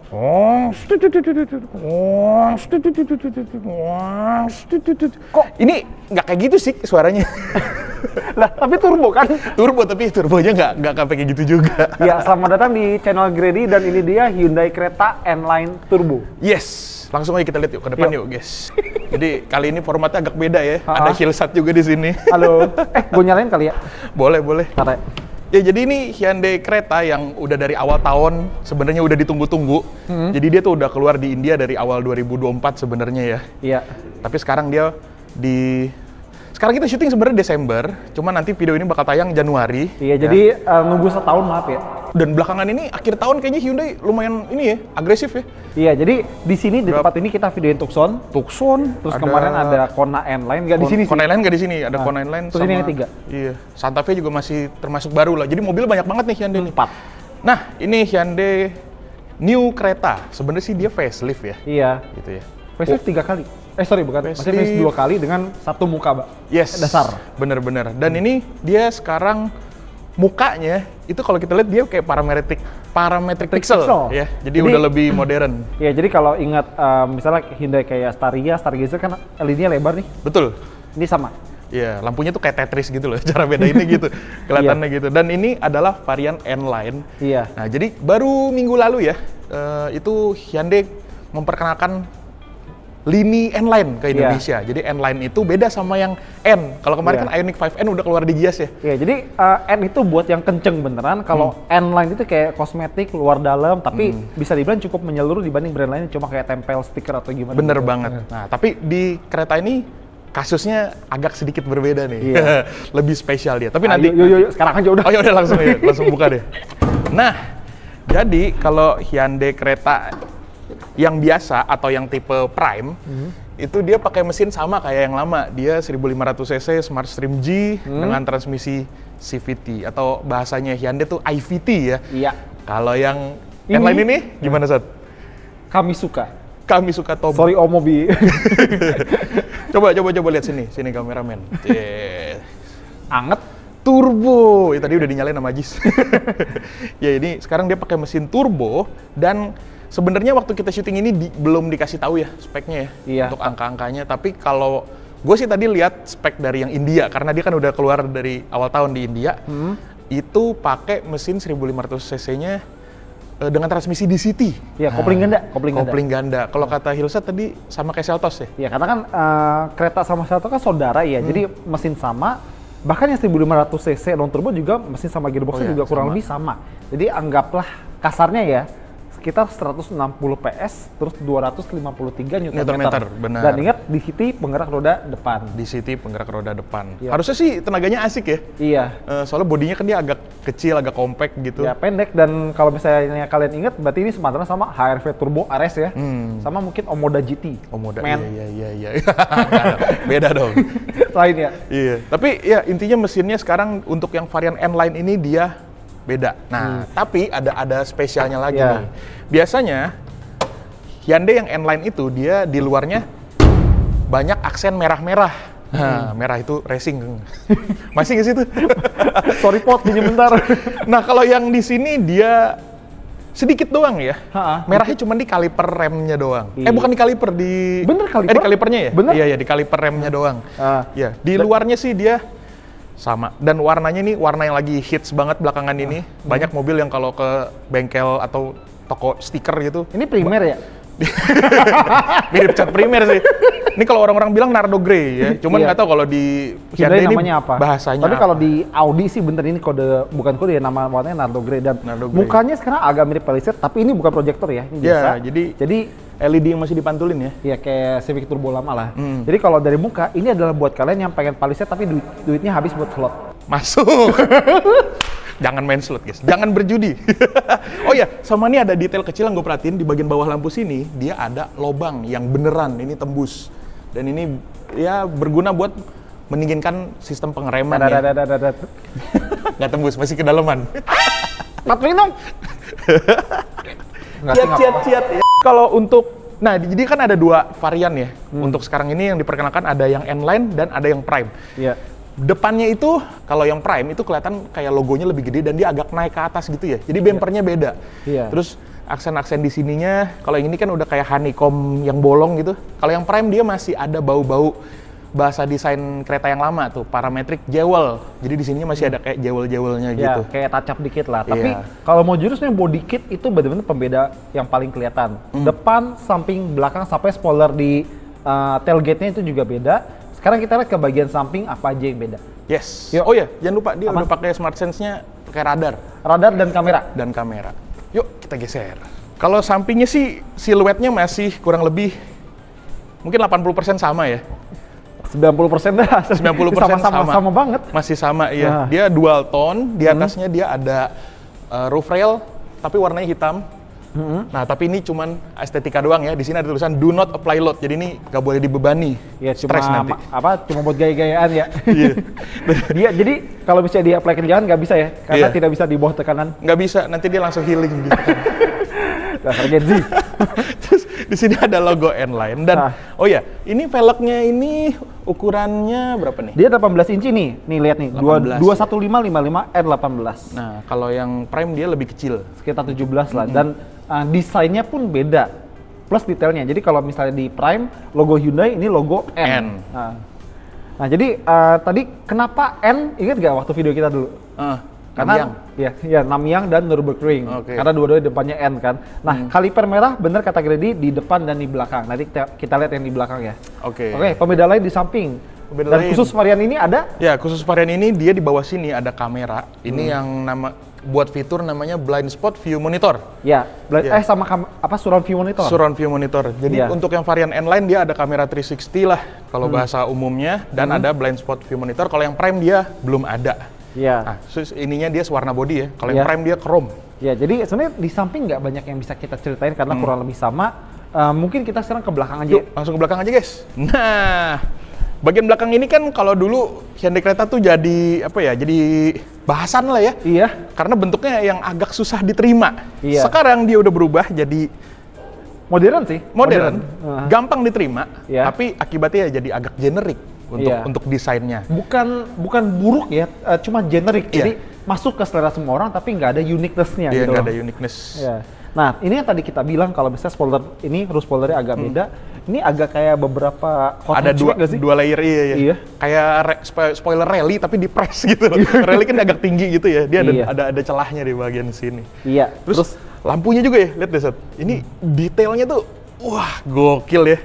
Kok ini nggak kayak gitu sih suaranya? Lah, tapi turbo kan? Turbo, tapi turbonya nggak kayak gitu juga. Ya, selamat datang di channel Grady dan ini dia Hyundai Creta N-Line Turbo. Yes, langsung aja kita lihat yuk ke depan yuk guys. Jadi kali ini formatnya agak beda ya. Ha-ha. Ada Hillsat juga di sini. Halo, gue nyalain kali ya? Boleh. Ntar ya. Ya jadi ini Hyundai Creta yang udah dari awal tahun sebenarnya udah ditunggu-tunggu. Jadi dia tuh udah keluar di India dari awal 2024 sebenarnya ya. Iya. Tapi sekarang dia sekarang kita syuting sebenarnya Desember, cuman nanti video ini bakal tayang Januari. Iya, ya. jadi nunggu setahun maaf ya. Dan belakangan ini akhir tahun kayaknya Hyundai lumayan ini ya, agresif ya. Iya, jadi di sini di tempat ini kita videoin Tucson. Terus kemarin ada Kona N-Line, nggak di sini sih. Kona N-Line nggak di sini, ada Kona N-Line. Terus ini yang ketiga. Iya, Santa Fe juga masih termasuk baru lah. Jadi mobil banyak banget nih Hyundai nih. 4. Nah, ini Hyundai New Creta. Sebenarnya sih dia facelift ya. Iya. Gitu ya. Facelift 3 kali. Bukan. Maksudnya facelift 2 kali dengan satu muka, Mbak. Yes. Dasar. Bener. Dan ini dia sekarang mukanya itu kalau kita lihat dia kayak parametric pixel ya. Jadi udah lebih modern. Ya, jadi kalau ingat misalnya Hyundai kayak Stargazer kan LED-nya lebar nih. Betul. Ini sama. Iya, lampunya tuh kayak Tetris gitu loh, cara bedainnya gitu, kelihatannya gitu. Dan ini adalah varian N-Line. Iya. Nah, jadi baru minggu lalu ya, itu Hyundai memperkenalkan lini N-Line ke Indonesia. Jadi N-Line itu beda sama yang N. Kalau kemarin kan Ioniq 5N udah keluar di Gias ya. Iya, jadi N itu buat yang kenceng beneran. Kalau N-Line itu kayak kosmetik luar dalam, tapi bisa dibilang cukup menyeluruh dibanding brand lain cuma kayak tempel stiker atau gimana. Bener gitu. banget. Nah, tapi di kereta ini kasusnya agak sedikit berbeda nih. Iya. Lebih spesial dia. Tapi nanti Yuk, sekarang aja udah. Oh ya udah langsung buka deh. Nah, jadi kalau Hyundai Creta yang biasa atau yang tipe Prime itu dia pakai mesin sama kayak yang lama. Dia 1500 cc Smart Stream G dengan transmisi CVT atau bahasanya Hyundai tuh IVT ya. Iya. Kalau yang N-Line ini gimana, Sat? Kami suka Turbo. Sorry Omobi. Coba lihat sini kameramen. Anget. Turbo. Ya, tadi udah dinyalain sama Ajis. Ya ini sekarang dia pakai mesin turbo dan sebenarnya waktu kita syuting ini belum dikasih tahu ya speknya ya. Iya. Untuk angka-angkanya. Tapi kalau gue sih tadi lihat spek dari yang India karena dia kan udah keluar dari awal tahun di India. Itu pakai mesin 1500 cc-nya dengan transmisi DCT. Iya, kopling ganda. Kalau kata Hillsat tadi sama kayak Seltos ya? Iya, karena kan kereta sama Seltos kan saudara ya. Jadi mesin sama, bahkan yang 1500 cc non turbo juga mesin sama gearboxnya juga kurang lebih sama. Jadi anggaplah kasarnya ya sekitar 160 PS terus 253 Nm. Benar. Dan ingat DCT penggerak roda depan. DCT penggerak roda depan. Iya. Harusnya sih tenaganya asik ya. Iya. Soalnya bodinya kan dia agak kecil, agak compact gitu. Ya pendek, dan kalau misalnya kalian ingat berarti ini sematanya sama HRV Turbo RS ya. Sama mungkin Omoda GT. Omoda. Men. Iya. Beda dong. Lain ya. Iya. Tapi ya intinya mesinnya sekarang untuk yang varian N-Line ini dia beda. Nah, tapi ada spesialnya lagi nih. Biasanya Hyundai yang N-Line itu dia di luarnya banyak aksen merah-merah. Nah, merah itu racing. Masih nggak sih itu? Sorry pot, pinjam bentar. Nah, kalau yang di sini dia sedikit doang ya. Merahnya cuma di kaliper remnya doang. Bukan di kaliper, di Bener kaliper? Di kalipernya ya? Bener? Iya, di kaliper remnya doang. Ya, di luarnya sih dia sama. Dan warnanya nih warna yang lagi hits banget belakangan ini. Banyak mobil yang kalau ke bengkel atau toko stiker gitu. Ini primer ya? Mirip cat primer sih. Ini kalau orang-orang bilang Nardo Grey ya. Cuman nggak tahu kalau di Hyundai ini namanya apa. Bahasanya Tapi apa. kalau di Audi sih bener ini bukan kode ya, nama warnanya Nardo Grey, dan mukanya sekarang agak mirip Palisade, tapi ini bukan proyektor ya. Ini biasa. Jadi LED yang masih dipantulin ya. Iya, kayak Civic Turbo lama lah. Jadi kalau dari muka ini adalah buat kalian yang pengen Palisade tapi duitnya habis buat slot. Masuk. Jangan main slot, guys. Jangan berjudi. Oh ya, sama ini ada detail kecil yang gue perhatiin di bagian bawah lampu sini, dia ada lobang yang beneran ini tembus. Dan ini ya berguna buat mendinginkan sistem pengereman ya. Nggak tembus, masih kedalaman. Matuin dong. Ciat. Kalau untuk, nah jadi kan ada dua varian ya. Untuk sekarang ini yang diperkenalkan ada yang N-Line dan ada yang Prime. Iya. Depannya itu, kalau yang Prime itu kelihatan kayak logonya lebih gede dan dia agak naik ke atas gitu ya. Jadi bempernya beda. Iya. Terus aksen-aksen di sininya. Kalau yang ini kan udah kayak honeycomb yang bolong gitu. Kalau yang Prime dia masih ada bau-bau bahasa desain kereta yang lama tuh, parametric jewel. Jadi di sininya masih ada kayak jewel-jewelnya gitu. Ya, kayak touch up dikit lah. Tapi kalau mau jurus nih body kit itu benar-benar pembeda yang paling kelihatan. Depan, samping, belakang sampai spoiler di tailgate-nya itu juga beda. Sekarang kita lihat ke bagian samping apa aja yang beda. Yes. Yuk. Oh ya, jangan lupa dia udah pakai Smart Sense-nya pakai radar. Radar dan kamera. Dan kamera. Yuk kita geser. Kalau sampingnya sih siluetnya masih kurang lebih mungkin 80% sama ya. 90% dah. 90% sama banget. Masih sama iya. Dia dual tone, di atasnya dia ada roof rail tapi warnanya hitam. Nah, tapi ini cuman estetika doang ya. Di sini ada tulisan do not apply load. Jadi ini nggak boleh dibebani. Ya, Stres nanti. Cuma buat gaya-gayaan ya. Iya. Dia jadi kalau bisa di apply kerjaan nggak bisa ya, karena tidak bisa di bawah tekanan. Nggak bisa, nanti dia langsung healing gitu. Dasar Gen Z. Terus di sini ada logo N-Line dan oh ya, ini velgnya ini ukurannya berapa nih? Dia 18 inci nih. Nih lihat nih, 21555 R18. Nah, kalau yang Prime dia lebih kecil, sekitar 17 lah dan desainnya pun beda. Plus detailnya. Jadi kalau misalnya di Prime logo Hyundai ini logo N. Nah, jadi tadi kenapa N? Ingat gak waktu video kita dulu? Karena Namyang dan Nürburgring. Karena dua-duanya depannya N kan. Nah, kaliper merah bener kata Grady di depan dan di belakang. Nanti kita lihat yang di belakang ya. Oke, pembeda lain di samping. Dan khusus varian ini ada? Ya, khusus varian ini dia di bawah sini ada kamera. Ini yang buat fitur namanya blind spot view monitor. Ya, sama surround view monitor. Surround view monitor. Jadi untuk yang varian N-Line dia ada kamera 360 lah kalau bahasa umumnya dan ada blind spot view monitor. Kalau yang Prime dia belum ada. Nah, ininya dia warna body ya. Kalau yang Prime dia chrome. Ya, jadi sebenarnya di samping nggak banyak yang bisa kita ceritain karena kurang lebih sama. Mungkin kita sekarang ke belakang aja. Yuk, langsung ke belakang aja guys. Nah, bagian belakang ini kan kalau dulu Hyundai Creta tuh jadi apa ya? Jadi bahasan lah ya. Iya. Karena bentuknya yang agak susah diterima. Iya. Sekarang dia udah berubah jadi modern sih. Modern. Gampang diterima. Tapi akibatnya jadi agak generik. Untuk desainnya. Bukan buruk ya, cuma generik. Jadi masuk ke selera semua orang tapi nggak ada uniqueness-nya gitu. Nggak ada uniqueness. Nah, ini yang tadi kita bilang kalau misalnya spoiler ini roof spoilernya agak beda. Ini agak kayak beberapa ada dua layer iya. Kayak spoiler rally tapi di press gitu. Rally kan agak tinggi gitu ya. Dia ada celahnya di bagian sini. Iya. Terus lampunya juga ya, lihat deh Seth. Ini detailnya tuh wah, gokil ya.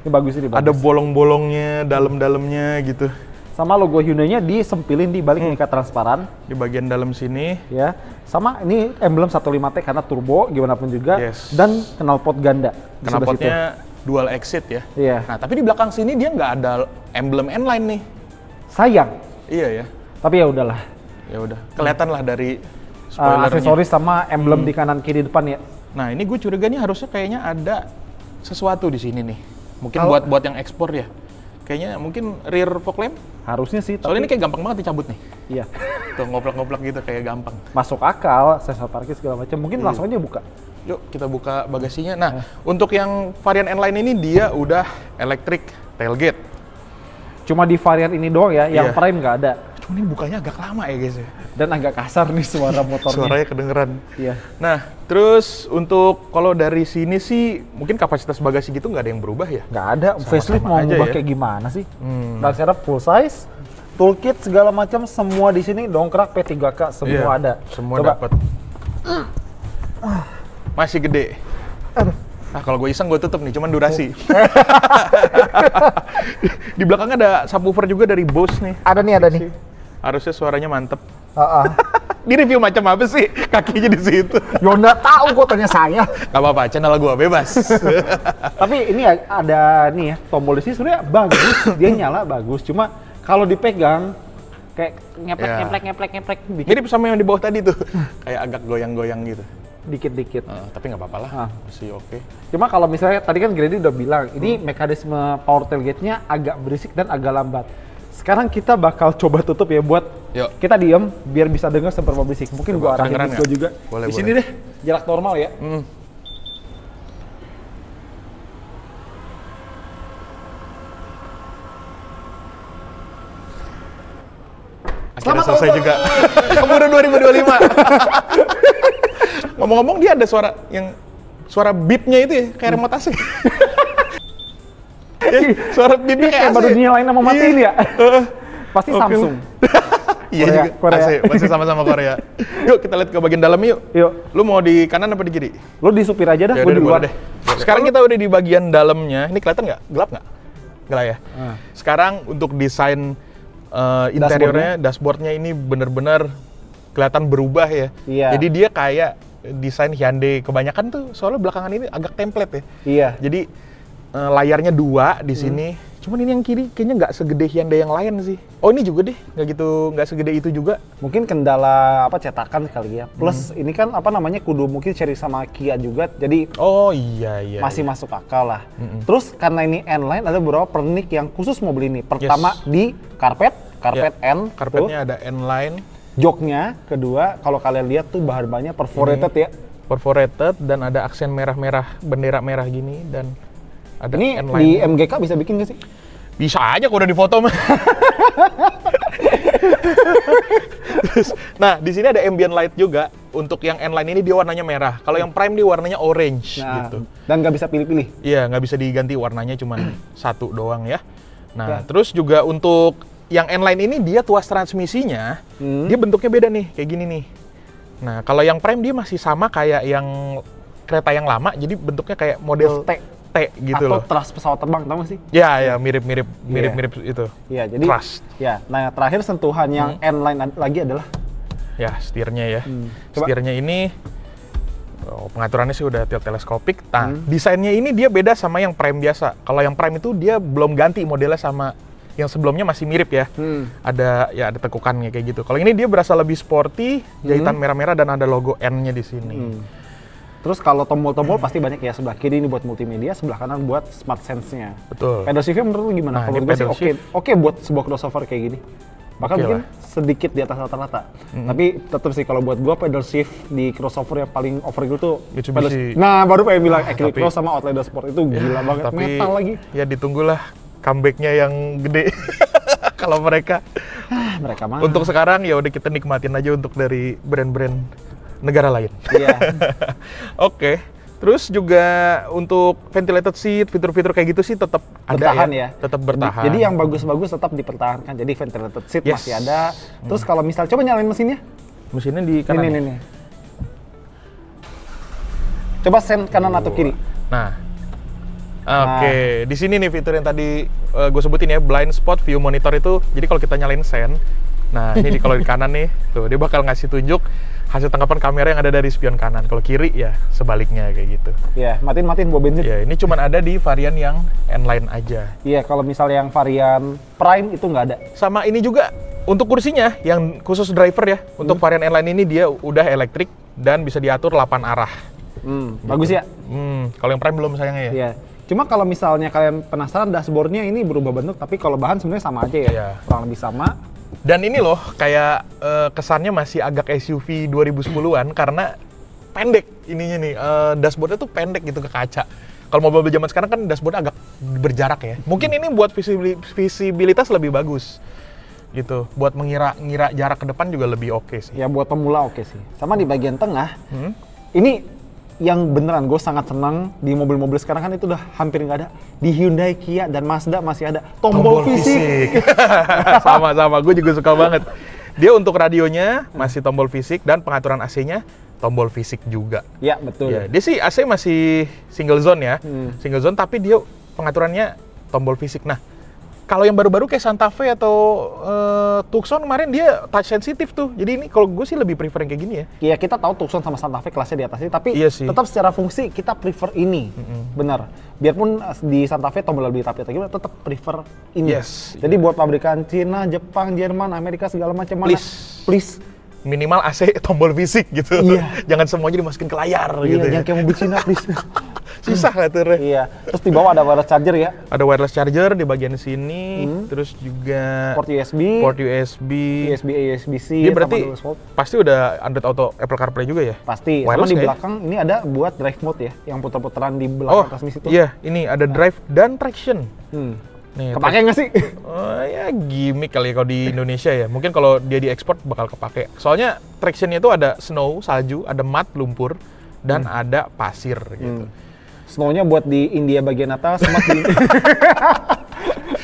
Ini bagus sih, ada bolong-bolongnya, dalam-dalamnya gitu. Sama logo Hyundai-nya disempilin di balik mica transparan. Di bagian dalam sini. Ya. Sama ini emblem 15T karena turbo, gimana pun juga. Dan knalpot ganda. Knalpotnya dual exit ya. Iya. Nah, tapi di belakang sini dia nggak ada emblem N-Line nih. Sayang. Iya ya. Tapi ya udahlah. Ya udah. Kelihatan lah dari spoilernya. Aksesoris sama emblem di kanan kiri depan ya. Nah, ini gue curiga nih harusnya kayaknya ada sesuatu di sini nih. Mungkin buat yang ekspor ya. Kayaknya mungkin rear fog lamp? Harusnya sih. Soalnya ini kayak gampang banget dicabut nih. Iya. Tuh ngoplak-ngoplak gitu kayak gampang. Masuk akal, sensor parkir segala macam. Mungkin langsung aja buka. Yuk kita buka bagasinya. Nah, untuk yang varian N-Line ini dia udah electric tailgate. Cuma di varian ini doang ya, yang Prime nggak ada. Cuma ini bukanya agak lama ya guys ya. Dan agak kasar nih suara motornya. Suaranya kedengeran. Iya. Nah, terus untuk kalau dari sini sih mungkin kapasitas bagasi gitu nggak ada yang berubah ya? Nggak ada. Facelift mau ngubah kayak gimana sih? Dan secara full size, toolkit segala macam semua di sini dongkrak P3K semua ada. Semua dapat. Masih gede. Aduh. Nah, kalau gue iseng gue tutup nih, cuman durasi. Di belakangnya ada subwoofer juga dari Bose nih. Ada nih. Harusnya suaranya mantep. Di review macam apa sih? Kakinya di situ. Ya nggak tahu kok, tanya saya. Gak apa-apa, channel gue bebas. Tapi ini ada nih ya, tombol di sini sebenarnya bagus. Dia nyala bagus, cuma kalau dipegang kayak ngeplek. Mirip sama yang di bawah tadi tuh. Kayak agak goyang-goyang gitu. Dikit-dikit. Tapi nggak apa-apa lah, masih oke. Cuma kalau misalnya tadi kan Grady udah bilang, ini mekanisme power tailgate-nya agak berisik dan agak lambat. Sekarang kita bakal coba tutup ya buat kita diem biar bisa dengar seberapa berisik. Mungkin gua arahin gua juga. Di sini deh, jarak normal ya. Akhirnya selesai juga. Kemudian 2025. Ngomong-ngomong dia ada suara yang suara beepnya itu ya, kayak remote AC. Ya, suara beepnya kayak AC. Baru dinyalain sama matiin ya? Pasti Samsung. Iya juga, AC, masih sama-sama Korea. Yuk kita lihat ke bagian dalam yuk. Lu mau di kanan apa di kiri? Lu di supir aja dah, gue di luar deh. Sekarang kita udah di bagian dalamnya. Ini kelihatan nggak? Gelap nggak? Gelap ya? Sekarang untuk desain interiornya, dashboardnya ini bener-bener kelihatan berubah ya. Iya. Jadi dia kayak desain Hyundai. Kebanyakan tuh soalnya belakangan ini agak template ya. Iya. Jadi layarnya 2 di sini. Cuman ini yang kiri kayaknya nggak segede Hyundai yang lain sih. Oh ini juga deh, nggak segede itu juga. Mungkin kendala cetakan kali ya. Plus ini kan kudu mungkin seri sama Kia juga. Jadi iya. masih masuk akal lah. Terus karena ini N-Line ada beberapa pernik yang khusus mau beli ini. Pertama di karpet N. Karpetnya ada N-Line. Joknya kedua kalau kalian lihat tuh bahan-bahannya perforated ya. Perforated dan ada aksen merah-merah, bendera merah gini dan ada ini N-line. Di MGK bisa bikin nggak sih? Bisa aja kalau udah di foto mah. Nah, di sini ada ambient light juga. Untuk yang N-Line ini dia warnanya merah. Kalau yang Prime dia warnanya orange gitu. Dan nggak bisa pilih-pilih? Iya, nggak bisa diganti warnanya, cuma satu doang ya. Nah, terus juga untuk yang N-Line ini dia tuas transmisinya, dia bentuknya beda nih, kayak gini nih. Nah, kalau yang Prime dia masih sama kayak yang kereta yang lama, jadi bentuknya kayak model T gitu atau loh. truss pesawat terbang, tahu nggak sih? Ya, mirip itu. Iya, jadi truss. Ya, nah terakhir sentuhan yang N-Line lagi adalah ya setirnya ya. Setirnya ini pengaturannya sih udah teleskopik. Nah, desainnya ini dia beda sama yang Prime biasa. Kalau yang Prime itu dia belum ganti modelnya sama yang sebelumnya, masih mirip ya. Ada tekukannya kayak gitu. Kalau ini dia berasa lebih sporty, jahitan merah-merah dan ada logo N-nya di sini. Terus kalau tombol-tombol pasti banyak ya, sebelah kiri ini buat multimedia, sebelah kanan buat smart sense-nya. Betul. Pedal shift-nya menurut lu gimana? Kalau gue sih oke buat sebuah crossover kayak gini. Bahkan mungkin sedikit di atas rata-rata. Tapi tetap sih kalau buat gue pedal shift di crossover yang paling overkill tuh Mitsubishi. Nah, baru pengen bilang Eclipse Pro sama Outlander Sport itu gila banget. Tapi, metal lagi. Ya ditunggulah comeback-nya yang gede. Kalau mereka mah. Untuk sekarang ya udah kita nikmatin aja untuk dari brand-brand negara lain. Iya. Oke. Terus juga untuk ventilated seat, fitur-fitur kayak gitu sih tetap ada ya. Tetap bertahan. Jadi yang bagus-bagus tetap dipertahankan. Jadi ventilated seat masih ada. Terus kalau misal coba nyalain mesinnya. Mesinnya di kanan. Ini. Coba sen kanan atau kiri. Nah. Oke, di sini nih fitur yang tadi gue sebutin ya, blind spot view monitor itu. Jadi kalau kita nyalain sen, nah ini kalau di kanan nih, tuh dia bakal ngasih tunjuk hasil tangkapan kamera yang ada dari spion kanan. Kalau kiri ya sebaliknya kayak gitu. Iya, matiin bawa bensin. Ya, ini cuma ada di varian yang N-Line aja. Iya, kalau misalnya yang varian Prime itu nggak ada. Sama ini juga untuk kursinya yang khusus driver ya. Untuk varian N-Line ini dia udah elektrik dan bisa diatur 8 arah. Bagus ya? Kalau yang Prime belum sayangnya ya. Iya. Cuma kalau misalnya kalian penasaran dashboardnya ini berubah bentuk, tapi kalau bahan sebenarnya sama aja ya. Iya. Kurang lebih sama. Dan ini loh kayak kesannya masih agak SUV 2010-an karena pendek ininya nih. Dashboardnya tuh pendek gitu ke kaca. Kalau mobil zaman sekarang kan dashboardnya agak berjarak ya. Mungkin ini buat visibilitas lebih bagus gitu. Buat mengira jarak ke depan juga lebih oke sih. Ya buat pemula oke sih. Sama di bagian tengah, ini yang beneran gue sangat senang di mobil-mobil sekarang kan itu udah hampir nggak ada. Di Hyundai, Kia, dan Mazda masih ada tombol fisik. Sama-sama, gue juga suka banget. Dia untuk radionya masih tombol fisik dan pengaturan AC-nya tombol fisik juga. Ya, betul. Ya, dia sih AC masih single zone ya. Single zone tapi dia pengaturannya tombol fisik. Nah, kalau yang baru-baru kayak Santa Fe atau Tucson kemarin dia touch sensitif tuh. Jadi ini kalau gue sih lebih prefer yang kayak gini ya. Iya, kita tahu Tucson sama Santa Fe kelasnya di atas ini, tapi tetap secara fungsi kita prefer ini. Benar. Biarpun di Santa Fe tombol lebih rapi atau gimana, tetap prefer ini. Jadi buat pabrikan Cina, Jepang, Jerman, Amerika segala macam mana, please minimal AC tombol fisik gitu. Jangan semuanya dimasukin ke layar gitu. Jangan kayak mobil Cina, please. Susah ngaturnya. Iya. Terus di bawah ada wireless charger ya. Ada wireless charger di bagian sini. Terus juga port USB, USB-C. Dia berarti pasti udah Android Auto, Apple CarPlay juga ya? Pasti. Wireless sama di belakang ini ada buat drive mode ya, yang putar-putaran di belakang transmisi itu. Iya, ini ada drive dan traction. Nih, kepake nggak sih? Ya gimmick kali ya kalau di Indonesia ya. Mungkin kalau dia diekspor bakal kepake. Soalnya tractionnya itu ada snow, salju, ada mud, lumpur, dan ada pasir gitu. Snow-nya buat di India bagian atas, sama di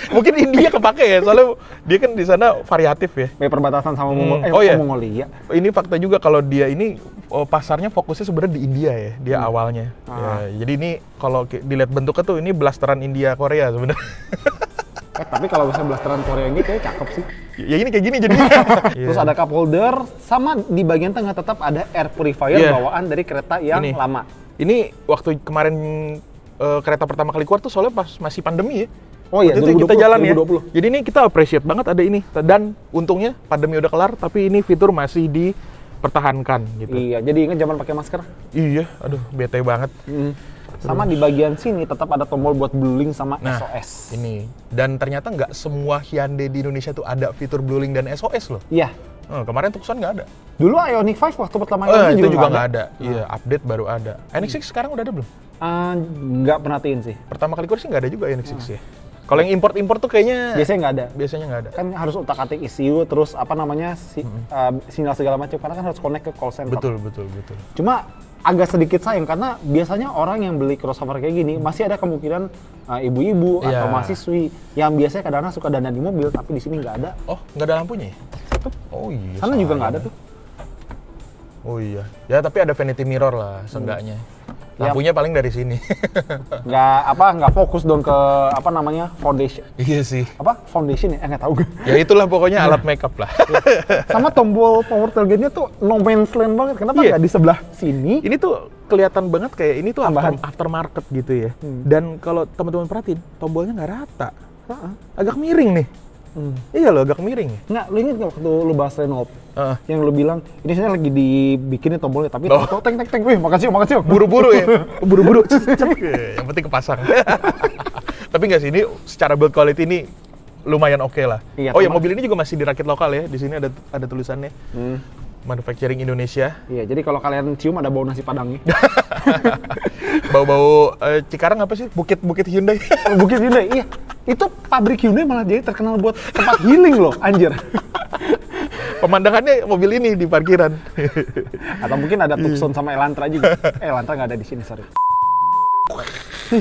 Mungkin India kepake ya, soalnya dia kan di sana variatif ya. perbatasan sama Mongolia. Ini fakta juga kalau dia ini pasarnya fokusnya sebenarnya di India ya, dia awalnya. Ya, jadi ini kalau dilihat bentuknya tuh ini blasteran India Korea sebenarnya. Tapi kalau misalnya blasteran Korea ini kayak cakep sih. Ya ini kayak gini jadinya. Terus ada cup holder, sama di bagian tengah tetap ada air purifier bawaan dari kereta yang lama. Ini waktu kemarin kereta pertama kali keluar tuh soalnya pas masih pandemi ya. Oh iya, 2020, kita jalan 2020. ya. Jadi ini kita appreciate banget ada ini. Dan untungnya pandemi udah kelar, tapi ini fitur masih dipertahankan gitu. Iya, jadi ingat zaman pakai masker. Iya, aduh bete banget. Sama di bagian sini tetap ada tombol buat blueling sama Nah, SOS. ini. Dan ternyata nggak semua Hyundai di Indonesia tuh ada fitur blueling dan SOS loh. Iya. Kemarin Tucson nggak ada. Dulu Ioniq 5 waktu pertama kali Itu juga nggak ada. Iya, update baru ada. NX6 sekarang udah ada belum? Nggak perhatiin sih. Pertama kali keluar sih nggak ada juga NX6 ya. Kalau yang import tuh kayaknya Biasanya nggak ada. biasanya nggak ada. Kan harus utak-atik ECU, terus apa namanya, sinyal segala macam, karena kan harus connect ke call center. Betul. Cuma agak sedikit sayang, karena biasanya orang yang beli crossover kayak gini, masih ada kemungkinan ibu-ibu atau mahasiswi yang biasanya kadang-kadang suka dandan di mobil, tapi di sini nggak ada. Oh, nggak ada lampunya ya? Itu. Oh iya. Sana juga nggak ada tuh. Oh iya. Ya tapi ada vanity mirror lah seenggaknya. Lampunya paling dari sini. Nggak fokus dong ke apa namanya, foundation. Iya sih. Apa foundation ya? Nggak tahu gue. Ya itulah pokoknya alat makeup lah. Sama tombol power tailgate-nya tuh no man's land banget. Kenapa nggak di sebelah sini? Ini tuh kelihatan banget kayak ini tuh Tambahan. aftermarket gitu ya. Dan kalau teman-teman perhatiin, tombolnya nggak rata. Agak miring nih. Iya loh, agak miring. Nggak, lu inget nggak waktu lu bahas Renault? Yang lu bilang, ini saya lagi dibikinin tombolnya, tapi teng, wih makasih. Buru-buru ya? Buru-buru, yang penting kepasang. Tapi nggak sih, ini secara build quality ini lumayan oke lah. Iya, oh ya, mobil ini juga masih dirakit lokal ya, di sini ada tulisannya. Manufacturing Indonesia. Iya, jadi kalau kalian cium ada bau nasi padangnya. Bau-bau Cikarang apa sih? Bukit Hyundai. Bukit Hyundai, iya. Itu pabrik Hyundai malah jadi terkenal buat tempat healing loh, anjir. Pemandangannya mobil ini di parkiran. Atau mungkin ada Tucson sama Elantra juga. Elantra nggak ada di sini, sorry.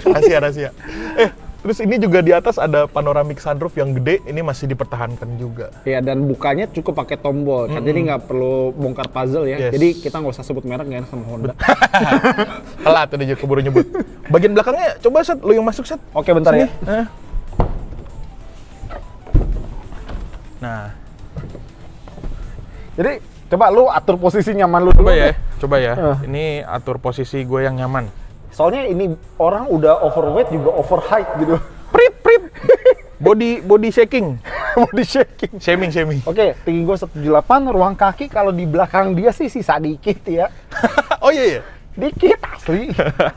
Rahasia. Terus ini juga di atas ada panoramic sunroof yang gede, ini masih dipertahankan juga. Iya, dan bukanya cukup pakai tombol, jadi nggak perlu bongkar puzzle ya. Yes. Jadi kita nggak usah sebut merek, nggak enak sama Honda. Telat udah keburu nyebut. Bagian belakangnya, coba Set, lu yang masuk Set. Oke, bentar sini. Ya. Nah. Jadi coba lu atur posisi nyaman lu dulu. Coba ya. Ini atur posisi gue yang nyaman. Soalnya ini orang udah overweight juga over height gitu. Prit. Body shaking. Body shaking. Shaming. Oke, tinggi gue 178, ruang kaki kalau di belakang dia sih sisa dikit ya. Oh iya. Dikit asli.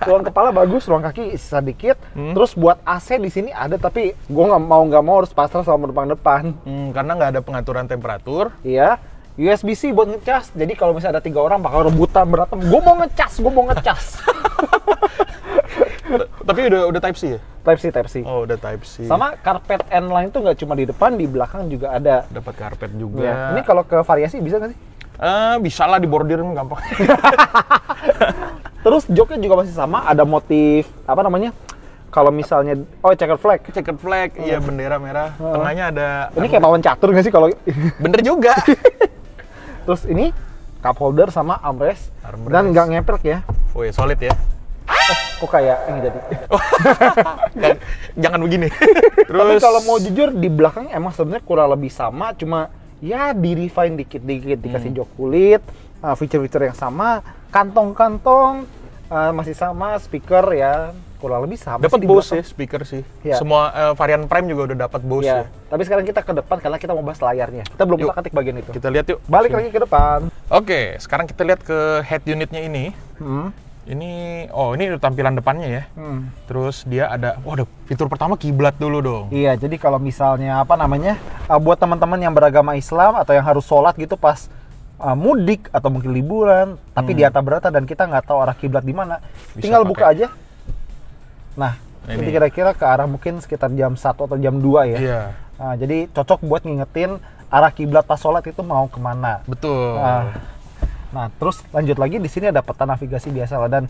Ruang kepala bagus, ruang kaki sisa dikit. Terus buat AC di sini ada, tapi gue nggak mau harus pasang sama depan. Karena nggak ada pengaturan temperatur. Iya. USB-C buat ngecas. Jadi kalau misalnya ada 3 orang bakal rebutan berantem. Gue mau ngecas. Tapi udah Type C ya? Type C. Oh, udah Type C. Sama karpet N-line tuh nggak cuma di depan, di belakang juga ada. Dapat karpet juga. Ya. Ini kalau ke variasi bisa nggak sih? Bisa lah, dibordirin gampang. Terus joknya juga masih sama, ada motif apa namanya? Kalau misalnya checkered flag. Iya, bendera merah. Tengahnya ada. Ini kayak pawan catur nggak sih kalau? Bener juga. Terus ini cup holder sama armrest. Dan nggak ngepelk ya. Oh ya, solid ya. Kok kayak ini jadi. Jangan begini. Terus Tapi kalau mau jujur di belakang emang sebenarnya kurang lebih sama, cuma ya di refine dikit dikasih jok kulit, feature-feature yang sama, kantong-kantong masih sama, speaker ya kurang lebih sama. Dapat Bose ya, speaker sih. Ya. Semua varian Prime juga udah dapat Bose ya. Tapi sekarang kita ke depan karena kita mau bahas layarnya. Kita belum ketik bagian itu. Kita lihat yuk. Balik lagi ke depan. Oke, sekarang kita lihat ke head unitnya ini. Ini udah tampilan depannya ya. Terus dia ada fitur pertama kiblat dulu dong. Iya, jadi kalau misalnya buat teman-teman yang beragama Islam atau yang harus sholat gitu pas mudik atau mungkin liburan, tapi di atas berata dan kita nggak tahu arah kiblat di mana, tinggal buka aja. Nah, ini kira-kira ke arah mungkin sekitar jam 1 atau jam 2 ya. Iya. Nah, jadi cocok buat ngingetin arah kiblat pas sholat itu mau kemana. Betul. Nah, terus lanjut lagi di sini ada peta navigasi biasa lah, dan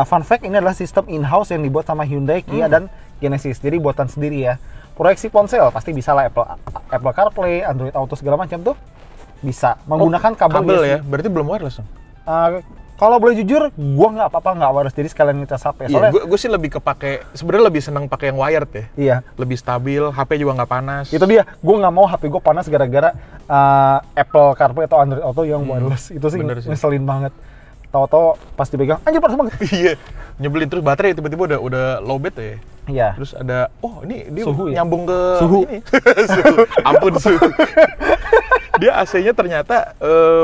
fun fact ini adalah sistem in-house yang dibuat sama Hyundai, Kia dan Genesis. Jadi buatan sendiri ya. Proyeksi ponsel pasti bisa lah, Apple CarPlay, Android Auto segala macam tuh bisa menggunakan kabel ya. Berarti belum wireless dong. Kalau boleh jujur, gua nggak apa-apa nggak wireless, jadi sekalian ngecas HP. Soalnya gue sih lebih sebenarnya lebih senang pakai yang wired ya. Iya. Lebih stabil, HP juga nggak panas. Itu dia, gua nggak mau HP gua panas gara-gara Apple CarPlay atau Android Auto yang wireless. Itu sih ngeselin banget. Tahu-tahu pas dipegang, anjir panas banget. Iya, nyebelin. Terus baterai tiba-tiba udah lowbat ya. Iya. Terus ada, ini dia suhu nyambung ke suhu. Ini. Suhu. Ampun suhu. Dia AC-nya ternyata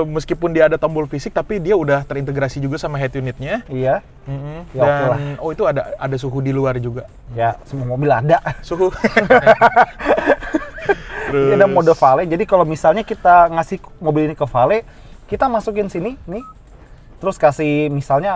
meskipun dia ada tombol fisik tapi dia udah terintegrasi juga sama head unitnya. Iya. Ya, dan itu ada suhu di luar juga. Ya, semua mobil ada suhu. Terus ada mode valet. Jadi kalau misalnya kita ngasih mobil ini ke valet, kita masukin sini nih. Terus kasih misalnya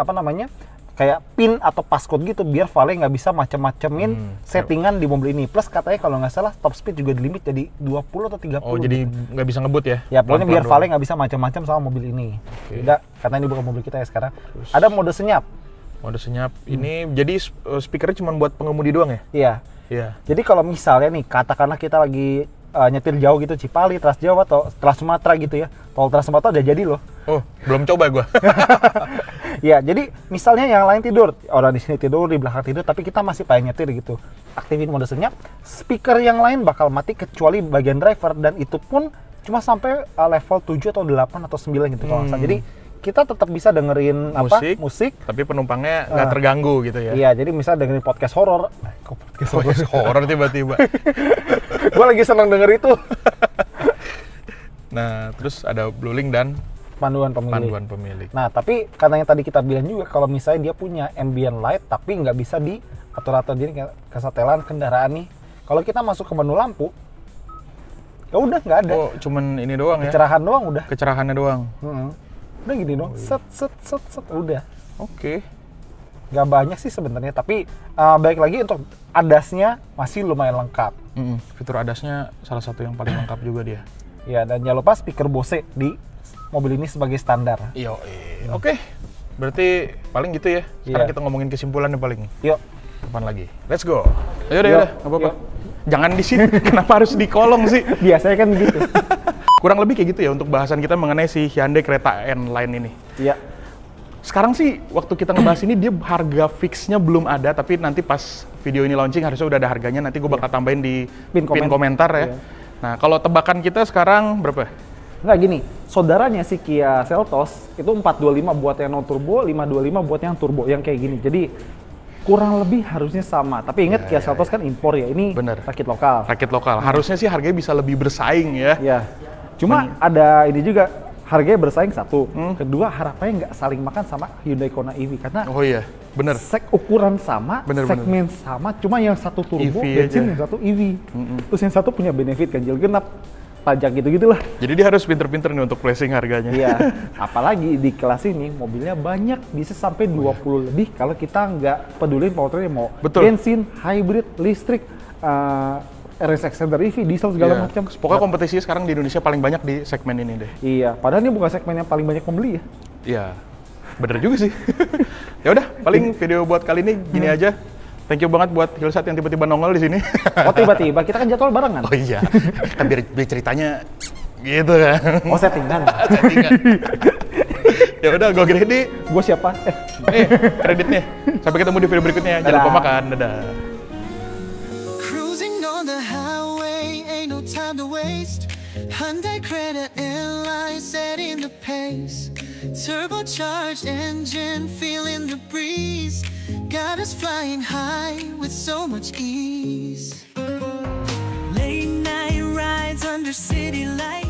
kayak pin atau passcode gitu, biar valet nggak bisa macam-macamin settingan di mobil ini. Plus katanya kalau nggak salah top speed juga di limit jadi 20 atau 30. Oh, jadi nggak bisa ngebut ya? Ya, pokoknya biar valet nggak bisa macam-macam sama mobil ini. Tidak, karena ini bukan mobil kita ya sekarang. Terus ada mode senyap. Mode senyap ini jadi speakernya cuma buat pengemudi doang ya? Iya. Iya. Jadi kalau misalnya nih, katakanlah kita lagi nyetir jauh gitu, Cipali, Trans Jawa atau Trans Sumatera gitu ya. Tol Trans Sumatera udah jadi loh. Oh, belum coba gua. Ya, jadi misalnya yang lain tidur, orang di sini tidur, di belakang tidur, tapi kita masih pengen nyetir gitu. Aktifin mode senyap, speaker yang lain bakal mati kecuali bagian driver, dan itu pun cuma sampai level 7 atau 8 atau 9 gitu kalau nggak salah. Jadi kita tetap bisa dengerin musik, tapi penumpangnya nggak terganggu gitu ya. Iya, jadi misal dengerin podcast horor. Kok podcast horor tiba-tiba. Gue lagi senang denger itu. Nah, terus ada Bluelink dan panduan pemilik. Nah, tapi karena yang tadi kita bilang juga, kalau misalnya dia punya ambient light tapi nggak bisa diatur-atur, jadi kesetelan kendaraan nih. Kalau kita masuk ke menu lampu, ya udah nggak ada. Oh, cuman ini doang ya? Kecerahan doang udah. Kecerahannya doang. Udah gini dong, set, udah. Oke. Nggak banyak sih sebenarnya, tapi baik lagi untuk ADAS-nya masih lumayan lengkap. Fitur ADAS-nya salah satu yang paling lengkap juga dia. Ya, dan jangan lupa speaker Bose di mobil ini sebagai standar. Iya. Oke. Berarti paling gitu ya. Sekarang kita ngomongin kesimpulannya paling. Yuk. Kapan lagi? Let's go. Ayo deh, nggak apa-apa. Jangan di sini. Kenapa harus di kolong sih? Biasanya kan gitu. Kurang lebih kayak gitu ya untuk bahasan kita mengenai si Hyundai Creta N-Line ini. Iya. Sekarang sih waktu kita ngebahas ini dia harga fixnya belum ada, tapi nanti pas video ini launching harusnya udah ada harganya. Nanti gue bakal tambahin di pin komentar ya. Nah, kalau tebakan kita sekarang berapa? Nggak, gini, saudaranya si Kia Seltos itu 425 buat yang non turbo, 525 buat yang turbo, yang kayak gini. Jadi kurang lebih harusnya sama. Tapi ingat Kia Seltos kan impor ya, ini rakit lokal. Rakit lokal. Harusnya sih harganya bisa lebih bersaing ya. Iya. Cuma ada ini juga, harganya bersaing satu. Kedua, harapannya nggak saling makan sama Hyundai Kona EV karena bener. Ukuran sama, segmen sama, cuma yang satu turbo, bensin, yang satu EV. Terus yang satu punya benefit ganjil genap, pajak gitu-gitulah. Jadi dia harus pinter-pinter nih untuk pricing harganya. Iya, apalagi di kelas ini mobilnya banyak, bisa sampai 20 lebih kalau kita nggak peduli powertrainnya mau bensin, hybrid, listrik, RS Extender EV, diesel segala macam. Pokoknya kompetisinya sekarang di Indonesia paling banyak di segmen ini deh. Iya, padahal ini bukan segmen yang paling banyak pembeli ya. Iya, bener juga sih. Ya udah, paling video buat kali ini gini aja. Thank you banget buat Hilsat yang tiba-tiba nongol di sini. Oh, tiba-tiba, kita kan jadwal barengan. Oh iya, kan biar ceritanya gitu kan. Oh, settingan. Ya udah, gue Grady. Gue siapa? Kreditnya. Sampai ketemu di video berikutnya. Jangan lupa makan. Dadah. Time to waste. Hyundai Creta N-Line setting the pace. Turbocharged engine, feeling the breeze. Got us flying high with so much ease. Late night rides under city lights.